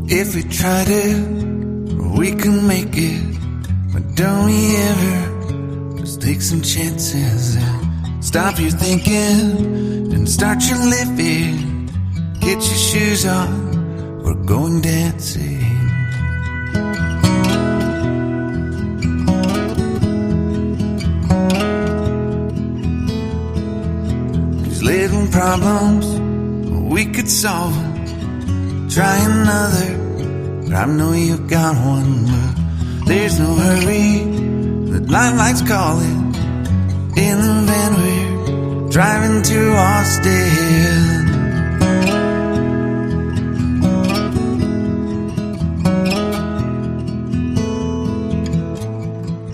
If we tried it, we can make it. But don't we ever just take some chances and stop your thinking and start your living. Get your shoes on, we're going dancing. These little problems, we could solve them. Try another, but I know you got one. But there's no hurry, the limelight's calling. In the van we're driving to Austin.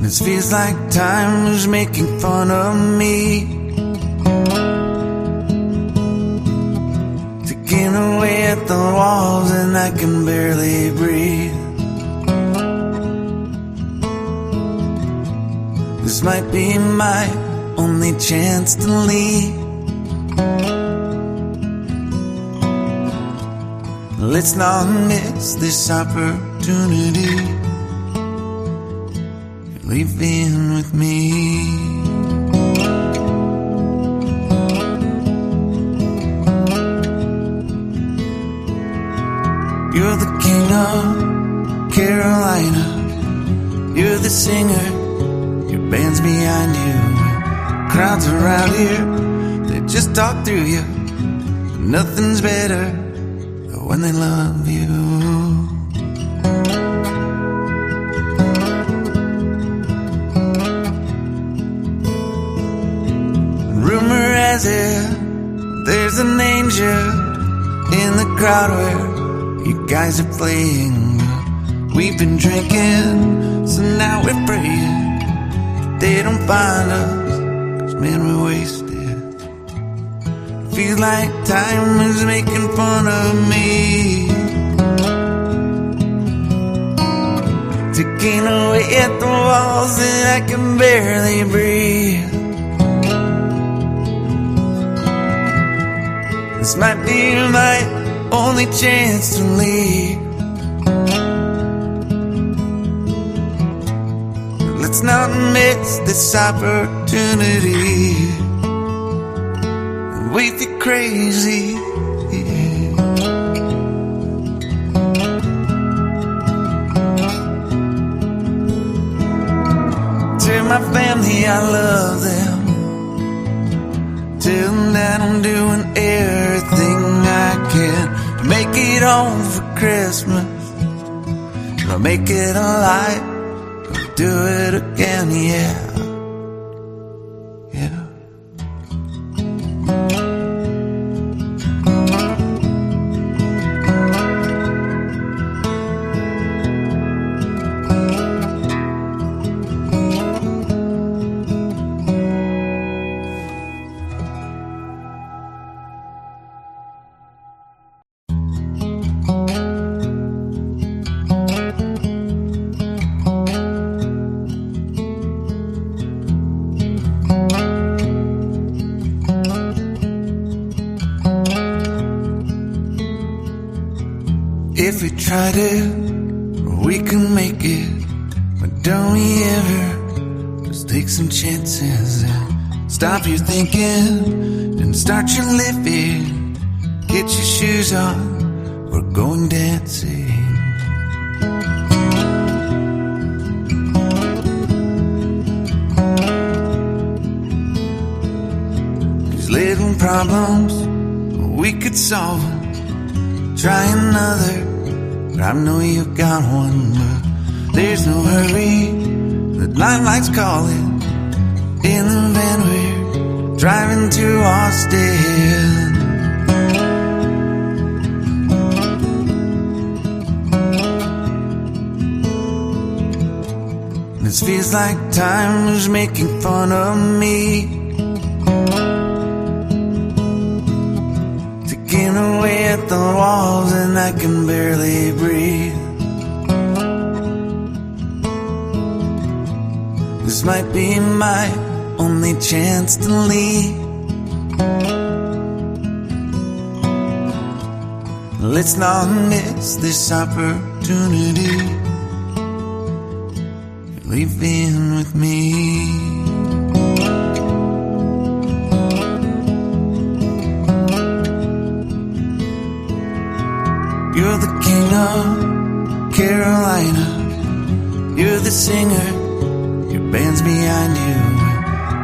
This feels like time is making fun of me, ticking away at the walls and I can barely breathe. This might be my only chance to leave. Let's not miss this opportunity. You're leaving with me. You're the king of Carolina. You're the singer, your band's behind you. Crowds around here, they just talk through you. Nothing's better than when they love you. Rumor has it, there's an angel in the crowd where you guys are playing. We've been drinking, so now we're praying they don't find us, 'cause man, we're wasted. Feels like time is making fun of me, ticking away at the walls and I can barely breathe. This might be my only chance to leave. Let's not miss this opportunity. We feel crazy. Tell my family I love them. Tell them that I'm doing everything I can to make it home for Christmas. I'll make it alive. Do it again, yeah. Yeah. If we tried it, we can make it. But don't we ever just take some chances and stop your thinking and start your living. Get your shoes on, we're going dancing. These little problems, we could solve them. Try another, but I know you got one. But there's no hurry, the limelight's calling. In the van we're driving to Austin. This feels like time is making fun of me, ticking away at the walls and I can barely breathe. This might be my only chance to leave. Let's not miss this opportunity. Leave in with me. You're the king of Carolina. You're the singer. Your band's behind you.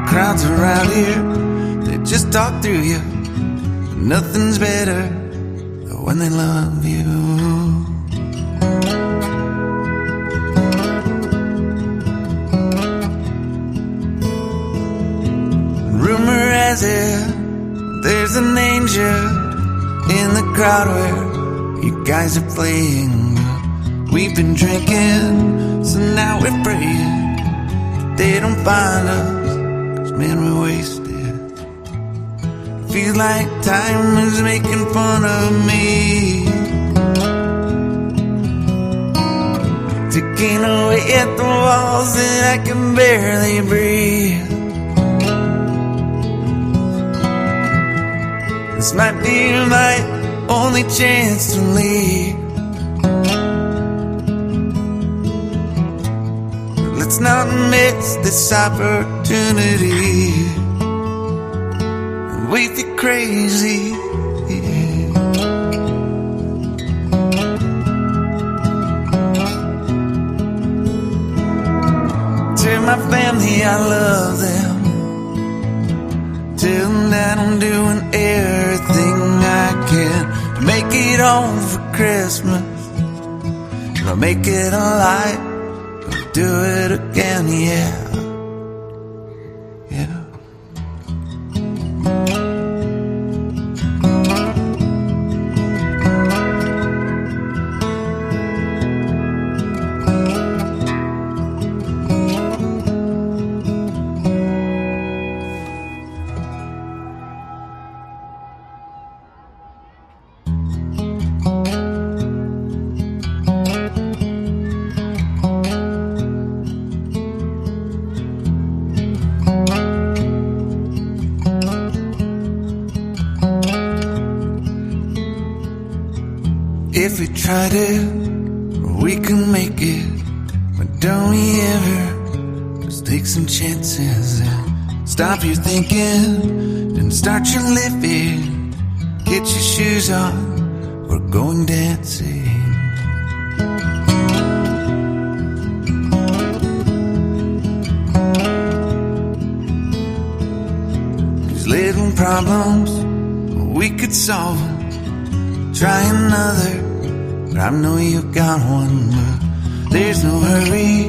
Crowds around here, they just talk through you. Nothing's better than when they love you. Rumor has it there's an angel in the crowd where you guys are playing. We've been drinking, so now we're praying they don't find us, 'cause man, we're wasted. Feels like time is making fun of me, ticking away at the walls and I can barely breathe. This might be my only chance to leave. Let's not miss this opportunity. We feel crazy. Tell my family I love them. Tell them that I'm doing everything I can to make it home for Christmas. I'll make it a light. Do it again, yeah. Yeah. If we try to, we can make it. But don't we ever just take some chances and stop your thinking and start your living. Get your shoes on, we're going dancing. These little problems, we could solve them. Try another, but I know you got one. But there's no hurry,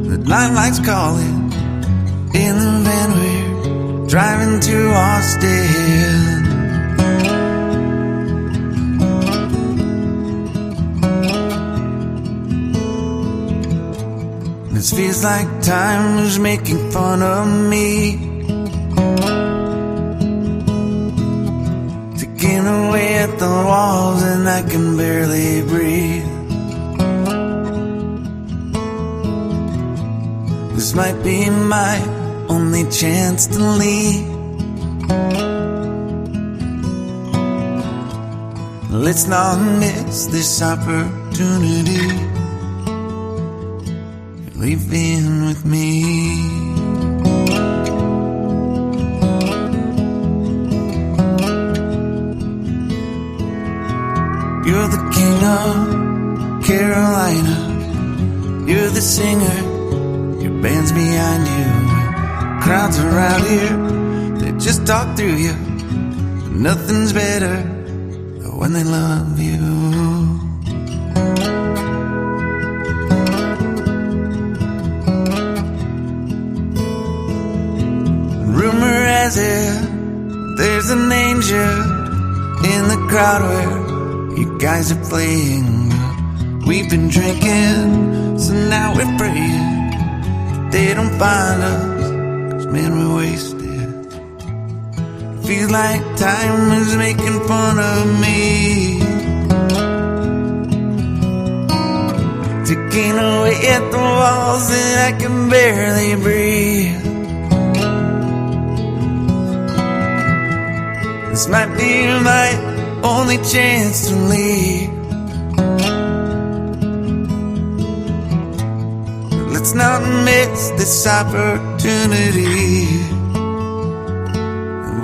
the lifelight's calling. In the van we're driving to Austin. This feels like time is making fun of me, ticking away at the walls and I can barely breathe. This might be my only chance to leave. Let's not miss this opportunity. Leave in with me. You're the king of Carolina. You're the singer. Your band's behind you. Crowds around here, they just talk through you. Nothing's better than when they love you. Rumor has it there's an angel in the crowd where you guys are playing. We've been drinking, so now we're praying they don't find us, 'cause man, we're wasted. Feels like time is making fun of me, ticking away at the walls and I can barely breathe. This might be my only chance to leave. Let's not miss this opportunity.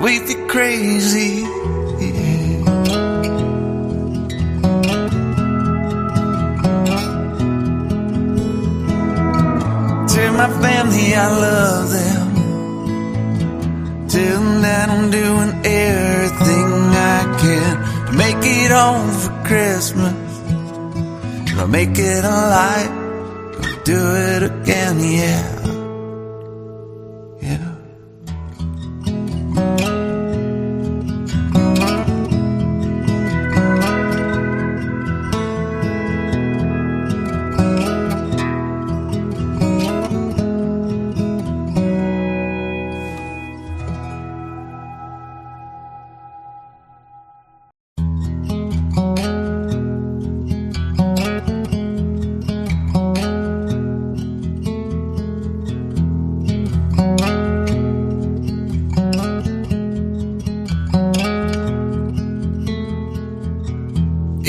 We think crazy, yeah. Tell my family I love them. Tell them that I'm doing everything I can to make it home for Christmas. I'll make it a light, I'll do it again, yeah. Yeah.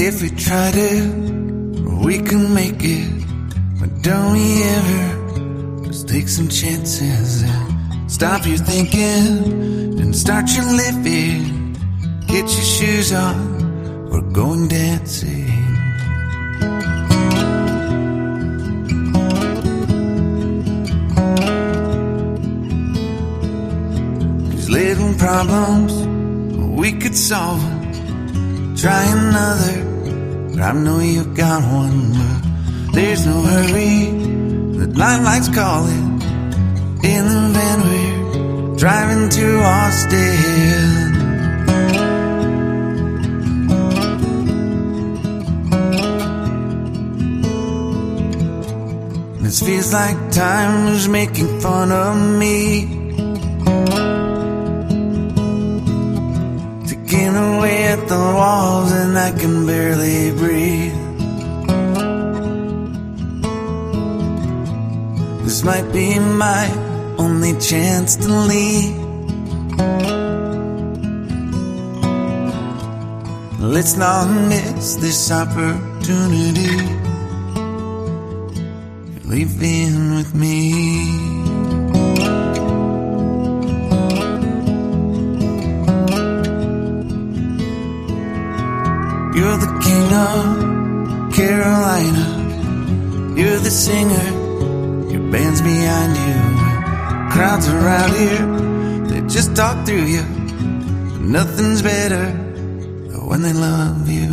If we try to, we can make it. But don't we ever just take some chances and stop your thinking and start your living. Get your shoes on, we're going dancing. These little problems, we could solve them. Try another, but I know you got one. But there's no hurry, the night light's calling. In the van we're driving to Austin. This feels like time is making fun of me, taking away at the walls and I can barely breathe. This might be my only chance to leave. Let's not miss this opportunity. You're leaving with me. You're the king of Carolina. You're the singer, your band's behind you. Crowds around here, they just talk through you. Nothing's better than when they love you.